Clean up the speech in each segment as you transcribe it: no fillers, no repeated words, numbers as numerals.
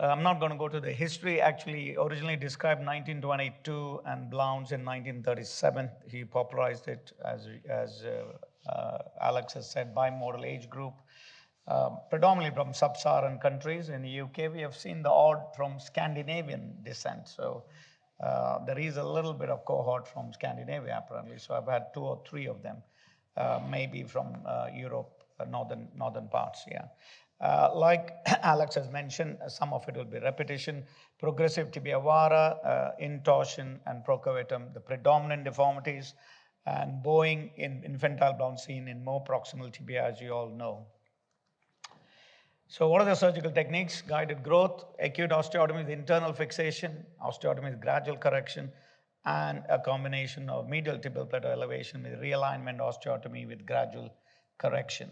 I'm not going to go to the history. Actually, originally described 1922 and Blount in 1937. He popularized it as Alex has said, bimodal age group, predominantly from sub-Saharan countries. In the UK, we have seen the odd from Scandinavian descent. So there is a little bit of cohort from Scandinavia apparently. So I've had 2 or 3 of them, maybe from Europe, northern parts. Yeah. Like Alex has mentioned, some of it will be repetition. Progressive tibia vara, intorsion, and procavatum, the predominant deformities, and bowing in infantile Blount seen in more proximal tibia, as you all know. So what are the surgical techniques? Guided growth, acute osteotomy with internal fixation, osteotomy with gradual correction, and a combination of medial tibial plateau elevation with realignment osteotomy with gradual correction.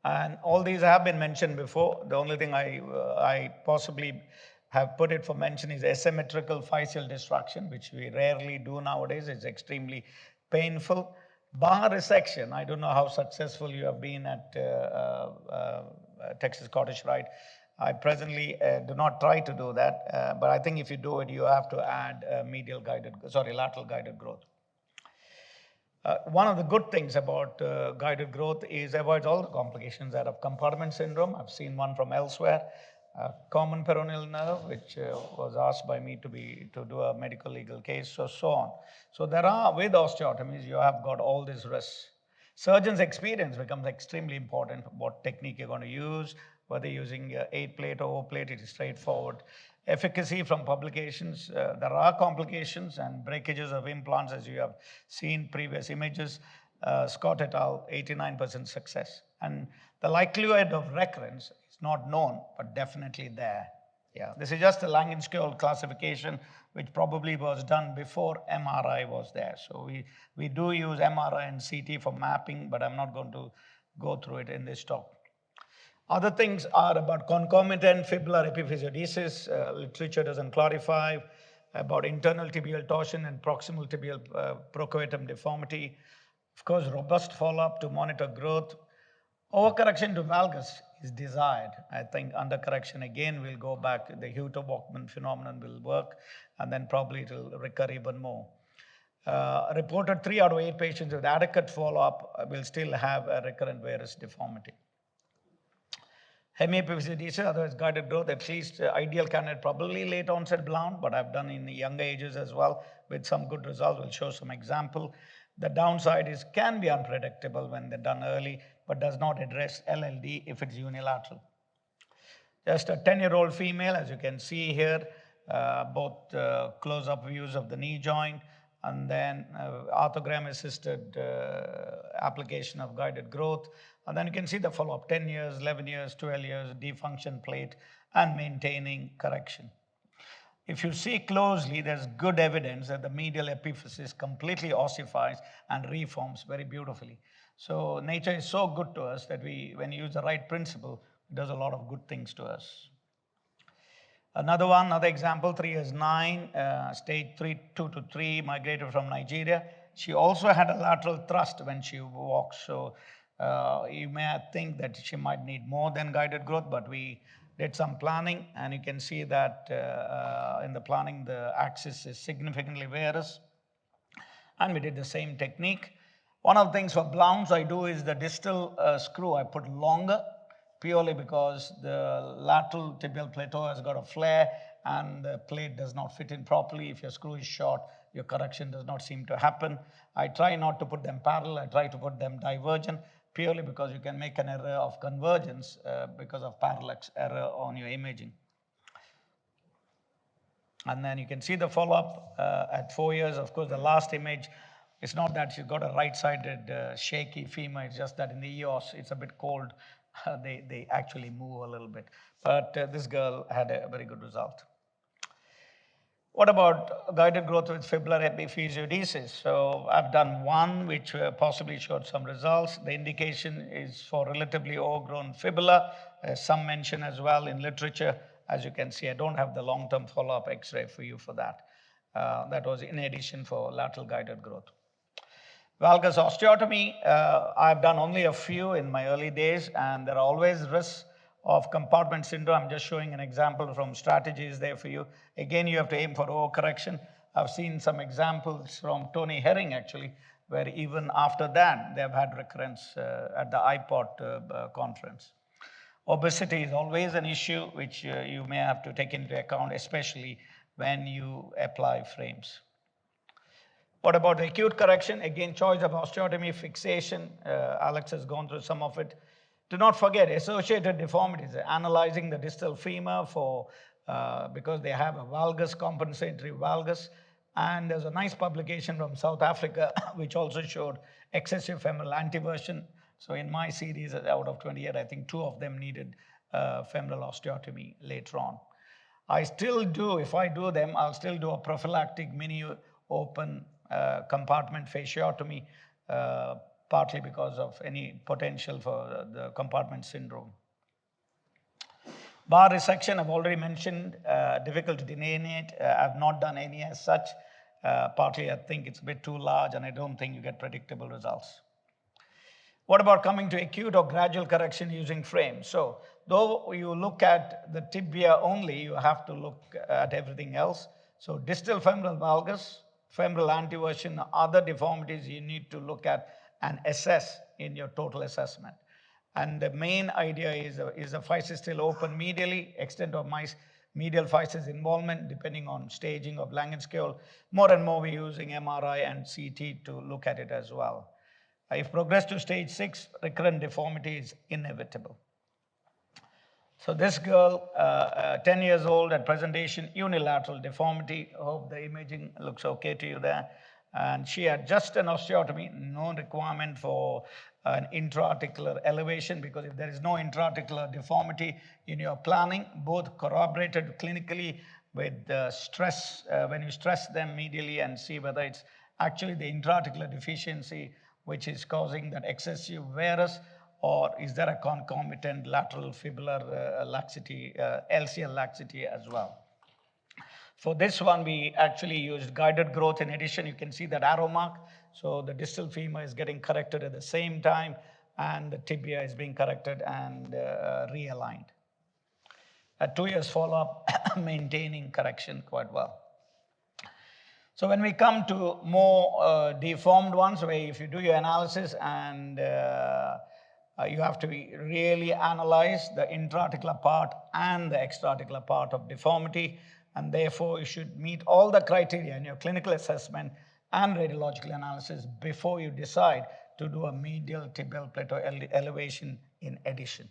And all these have been mentioned before. The only thing I possibly have put it for mention is asymmetrical physeal destruction, which we rarely do nowadays. It's extremely painful. Bar resection, I don't know how successful you have been at Texas Scottish Rite. I presently do not try to do that, but I think if you do it, you have to add lateral guided growth. One of the good things about guided growth is avoids all the complications that of compartment syndrome. I've seen one from elsewhere. Common peroneal nerve, which was asked by me to do a medical legal case, so on. So there are, with osteotomies, you have got all these risks. Surgeon's experience becomes extremely important. What technique you're going to use, whether using 8-plate or O-plate, it is straightforward. Efficacy from publications, there are complications and breakages of implants, as you have seen previous images. Scott et al., 89% success. And the likelihood of recurrence is not known, but definitely there. Yeah, this is just a Langenskiol classification, which probably was done before MRI was there. So we do use MRI and CT for mapping, but I'm not going to go through it in this talk. Other things are about concomitant fibular epiphysiodesis. Literature doesn't clarify about internal tibial torsion and proximal tibial procavatum deformity. Of course, robust follow-up to monitor growth. Overcorrection to valgus is desired. I think undercorrection again will go back. The Hutto-Bachmann phenomenon will work, and then probably it will recur even more. Reported 3 out of 8 patients with adequate follow-up will still have a recurrent varus deformity. Hemiepiphysiodesis, otherwise guided growth, at least ideal candidate, probably late onset Blount, but I've done in the younger ages as well with some good results. We'll show some example. The downside is can be unpredictable when they're done early, but does not address LLD if it's unilateral. Just a 10-year-old female, as you can see here, both close-up views of the knee joint, and then arthrogram-assisted application of guided growth. And then you can see the follow-up, 10 years, 11 years, 12 years, defunction plate, and maintaining correction. If you see closely, there's good evidence that the medial epiphysis completely ossifies and reforms very beautifully. So nature is so good to us that when you use the right principle, it does a lot of good things to us. Another example, 3 years 9, stage 2 to 3, migrated from Nigeria. She also had a lateral thrust when she walked. So you may think that she might need more than guided growth, but we did some planning, and you can see that in the planning, the axis is significantly varus, and we did the same technique. One of the things for Blounts I do is the distal screw I put longer, purely because the lateral tibial plateau has got a flare and the plate does not fit in properly. If your screw is short, your correction does not seem to happen. I try not to put them parallel, I try to put them divergent, purely because you can make an error of convergence because of parallax error on your imaging. And then you can see the follow-up at 4 years. Of course, the last image, it's not that she's got a right-sided shaky femur, it's just that in the EOS, it's a bit cold. They actually move a little bit. But this girl had a very good result. What about guided growth with fibular epiphysiodesis? So I've done one which possibly showed some results. The indication is for relatively overgrown fibula. Some mention as well in literature. As you can see, I don't have the long-term follow-up X-ray for you for that. That was in addition for lateral guided growth. Valgus osteotomy, I've done only a few in my early days, and there are always risks of compartment syndrome. I'm just showing an example from strategies there for you. Again, you have to aim for overcorrection. I've seen some examples from Tony Herring, actually, where even after that, they've had recurrence at the iPod conference. Obesity is always an issue which you may have to take into account, especially when you apply frames. What about the acute correction? Again, choice of osteotomy, fixation. Alex has gone through some of it. Do not forget associated deformities. Analyzing the distal femur because they have a valgus, compensatory valgus. And there's a nice publication from South Africa which also showed excessive femoral anteversion. So in my series out of 28, I think 2 of them needed femoral osteotomy later on. I still do, if I do them, I'll still do a prophylactic mini open compartment fasciotomy, partly because of any potential for the compartment syndrome. Bar resection, I've already mentioned, difficult to delineate. I've not done any as such. Partly I think it's a bit too large and I don't think you get predictable results. What about coming to acute or gradual correction using frame? So though you look at the tibia only, you have to look at everything else. So distal femoral valgus, femoral anteversion, other deformities you need to look at and assess in your total assessment. And the main idea is the physis still open medially, extent of my medial physis involvement, depending on staging of Langenskiol. More and more we're using MRI and CT to look at it as well. If progressed to stage 6, recurrent deformity is inevitable. So this girl, 10 years old at presentation, unilateral deformity. I hope the imaging looks okay to you there. And she had just an osteotomy, no requirement for an intra-articular elevation, because if there is no intra-articular deformity in your planning, both corroborated clinically with stress, when you stress them medially and see whether it's actually the intra-articular deficiency which is causing that excessive varus, or is there a concomitant lateral fibular laxity, LCL laxity as well. For this one, we actually used guided growth. In addition, you can see that arrow mark. So the distal femur is getting corrected at the same time, and the tibia is being corrected and realigned. At 2 years follow-up, maintaining correction quite well. So when we come to more deformed ones, where if you do your analysis and you have to really analyze the intra-articular part and the extra-articular part of deformity, and therefore you should meet all the criteria in your clinical assessment and radiological analysis before you decide to do a medial tibial plateau elevation in addition.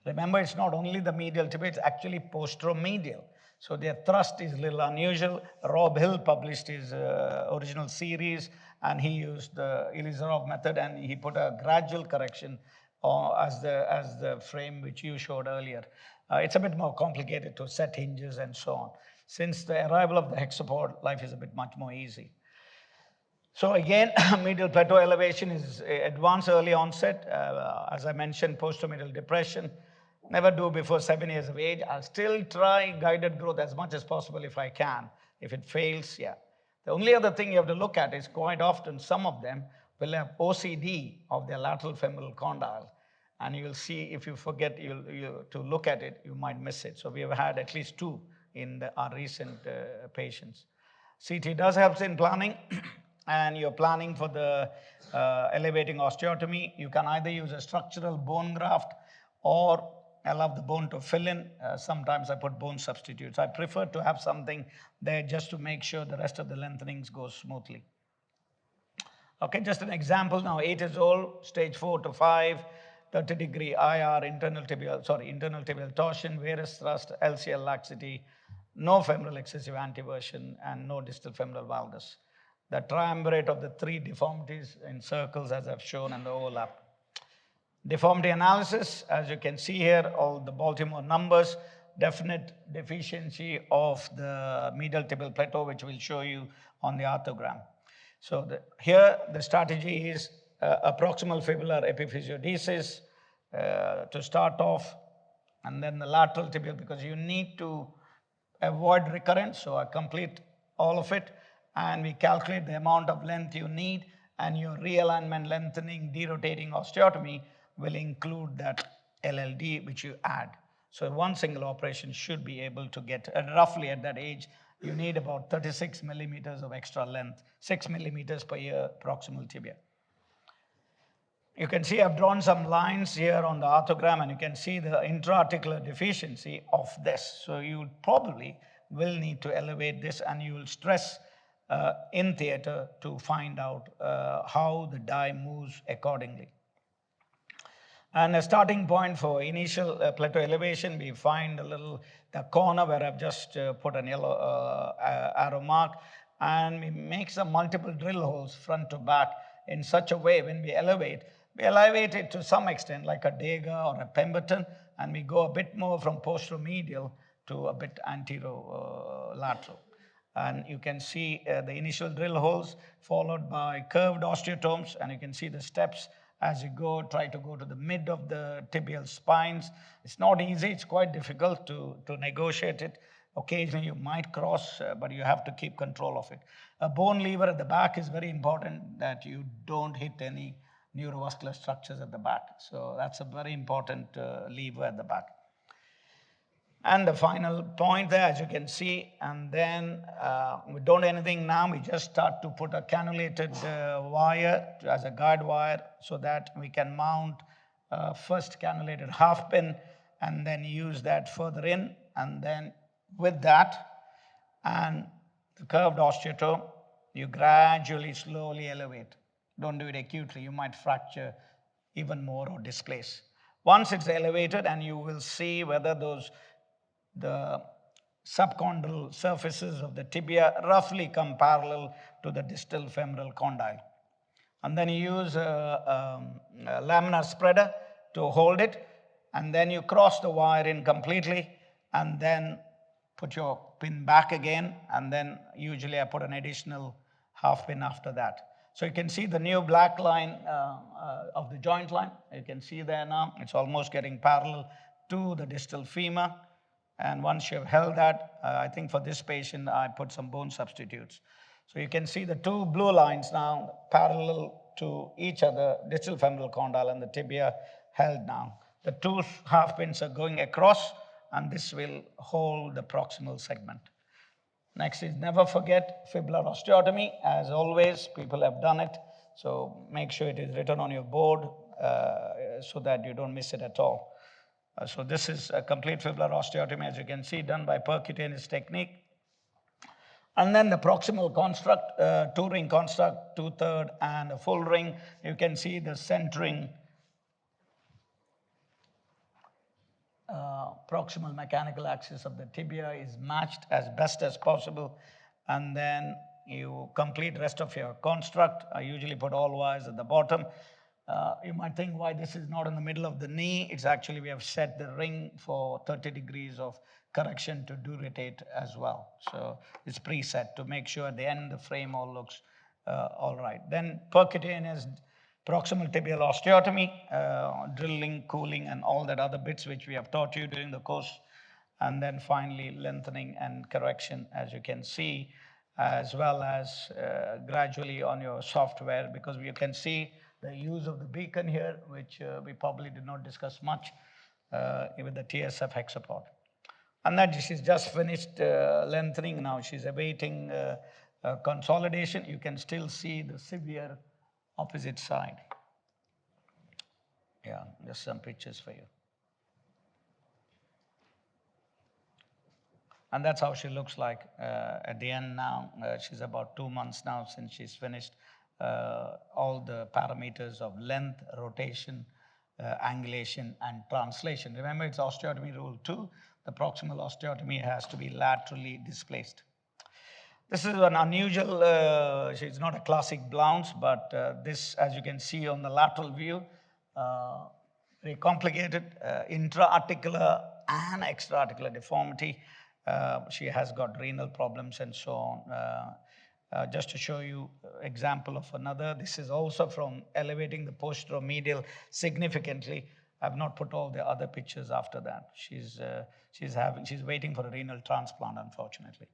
Remember, it's not only the medial tibia, it's actually posteromedial. So their thrust is a little unusual. Rob Hill published his original series, and he used the Elizarov method, and he put a gradual correction as the frame which you showed earlier. It's a bit more complicated to set hinges and so on. Since the arrival of the hexapod, life is a bit much more easy. So again, medial plateau elevation is advanced early onset. As I mentioned, posteromedial depression. Never do before 7 years of age. I'll still try guided growth as much as possible if I can. If it fails, yeah. The only other thing you have to look at is quite often some of them will have OCD of their lateral femoral condyle. And you will see, if you forget to look at it, you might miss it. So we have had at least 2 in our recent patients. CT does help in planning. And you're planning for the elevating osteotomy. You can either use a structural bone graft, or allow the bone to fill in. Sometimes I put bone substitutes. I prefer to have something there just to make sure the rest of the lengthenings go smoothly. Okay, just an example now. 8 years old, stage 4 to 5, 30-degree IR, internal tibial torsion, varus thrust, LCL laxity, no femoral excessive anteversion, and no distal femoral valgus. The triumvirate of the 3 deformities in circles, as I've shown, and the overlap. Deformity analysis, as you can see here, all the Baltimore numbers, definite deficiency of the medial tibial plateau, which we'll show you on the arthrogram. So here the strategy is proximal fibular epiphysiodesis to start off, and then the lateral tibial, because you need to avoid recurrence. So I complete all of it, and we calculate the amount of length you need, and your realignment, lengthening, derotating osteotomy will include that LLD, which you add. So one single operation should be able to get, roughly at that age, you need about 36 millimeters of extra length, 6 millimeters per year proximal tibia. You can see I've drawn some lines here on the arthrogram, and you can see the intra-articular deficiency of this. So you probably will need to elevate this, and you will stress in theater to find out how the dye moves accordingly. And a starting point for initial plateau elevation, we find the corner where I've just put an yellow arrow mark, and we make some multiple drill holes front to back in such a way when we elevate it to some extent like a Dega or a Pemberton, and we go a bit more from posteromedial to a bit anterolateral. And you can see the initial drill holes followed by curved osteotomes, and you can see the steps as you go, try to go to the mid of the tibial spines. It's not easy, it's quite difficult to negotiate it. Occasionally you might cross, but you have to keep control of it. A bone lever at the back is very important, that you don't hit any neurovascular structures at the back. So that's a very important lever at the back. And the final point there, as you can see, and then we don't do anything now, we just start to put a cannulated wire as a guide wire so that we can mount first cannulated half pin and then use that further in, and then with that and the curved osteotome, you gradually, slowly elevate. Don't do it acutely, you might fracture even more or displace. Once it's elevated, and you will see whether the subchondral surfaces of the tibia roughly come parallel to the distal femoral condyle. And then you use a laminar spreader to hold it, and then you cross the wire in completely, and then put your pin back again, and then usually I put an additional half pin after that. So you can see the new black line of the joint line. You can see there now, it's almost getting parallel to the distal femur. And once you've held that, I think for this patient, I put some bone substitutes. So you can see the two blue lines now parallel to each other, distal femoral condyle and the tibia held now. The two half pins are going across, and this will hold the proximal segment. Next is never forget fibular osteotomy. As always, people have done it. So make sure it is written on your board so that you don't miss it at all. So this is a complete fibular osteotomy, as you can see, done by percutaneous technique. And then the proximal construct, two-ring construct, two-third and a full ring. You can see the centering proximal mechanical axis of the tibia is matched as best as possible. And then you complete rest of your construct. I usually put all wires at the bottom. You might think why this is not in the middle of the knee. It's actually we have set the ring for 30 degrees of correction to do rotate as well. So it's preset to make sure at the end the frame all looks all right. Then percutaneous proximal tibial osteotomy, drilling, cooling, and all that other bits which we have taught you during the course. And then finally lengthening and correction, as you can see, as well as gradually on your software, because you can see the use of the beacon here, which we probably did not discuss much with the TSF hexapod. And then she's just finished lengthening. Now she's awaiting consolidation. You can still see the severe opposite side. Yeah, just some pictures for you. And that's how she looks like at the end now. She's about 2 months now since she's finished all the parameters of length, rotation, angulation, and translation. Remember, it's osteotomy rule 2. The proximal osteotomy has to be laterally displaced. This is an unusual, she's not a classic Blount's, but this, as you can see on the lateral view, very complicated intra-articular and extra-articular deformity. She has got renal problems and so on. Just to show you example of another, this is also from elevating the posteromedial significantly. I've not put all the other pictures after that. She's waiting for a renal transplant, unfortunately.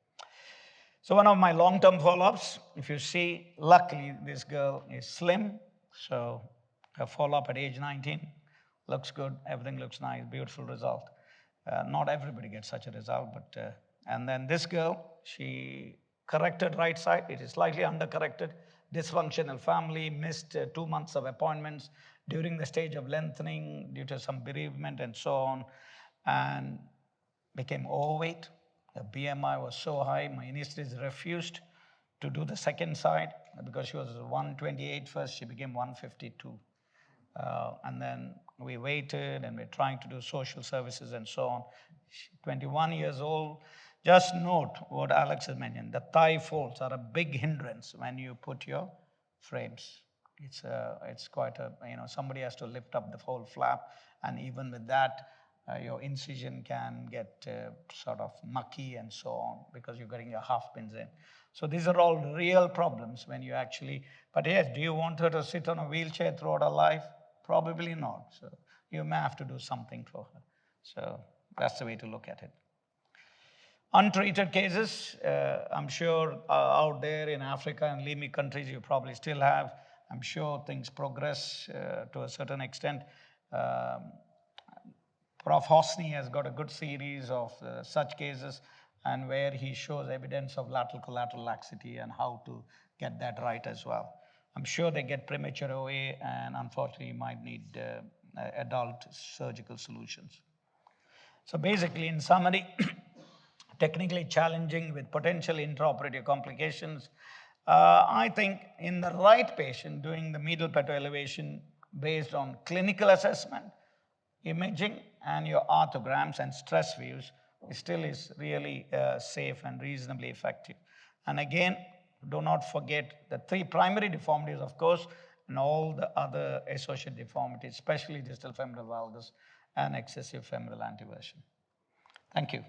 So one of my long-term follow-ups, if you see, luckily this girl is slim, so her follow-up at age 19, looks good, everything looks nice, beautiful result. Not everybody gets such a result, but and then this girl, she corrected right side. It is slightly undercorrected. Dysfunctional family, missed 2 months of appointments during the stage of lengthening due to some bereavement and so on, and became overweight. The BMI was so high, my anesthetist refused to do the second side because she was 128 first, she became 152. And then we waited and we're trying to do social services and so on. 21 years old. Just note what Alex has mentioned. The thigh folds are a big hindrance when you put your frames. It's quite a, somebody has to lift up the whole flap, and even with that, your incision can get sort of mucky and so on because you're getting your half pins in. So these are all real problems when you actually, but yes, do you want her to sit on a wheelchair throughout her life? Probably not. So you may have to do something for her. So that's the way to look at it. Untreated cases, I'm sure out there in Africa and LIMI countries, you probably still have. I'm sure things progress to a certain extent. Prof. Hosni has got a good series of such cases, and where he shows evidence of lateral collateral laxity and how to get that right as well. I'm sure they get premature OA, and unfortunately you might need adult surgical solutions. So basically, in summary, technically challenging with potential intraoperative complications. I think in the right patient, doing the medial plateau elevation based on clinical assessment, imaging, and your arthrograms and stress views, it still is really safe and reasonably effective. And again, do not forget the 3 primary deformities, of course, and all the other associated deformities, especially distal femoral valgus and excessive femoral anteversion. Thank you.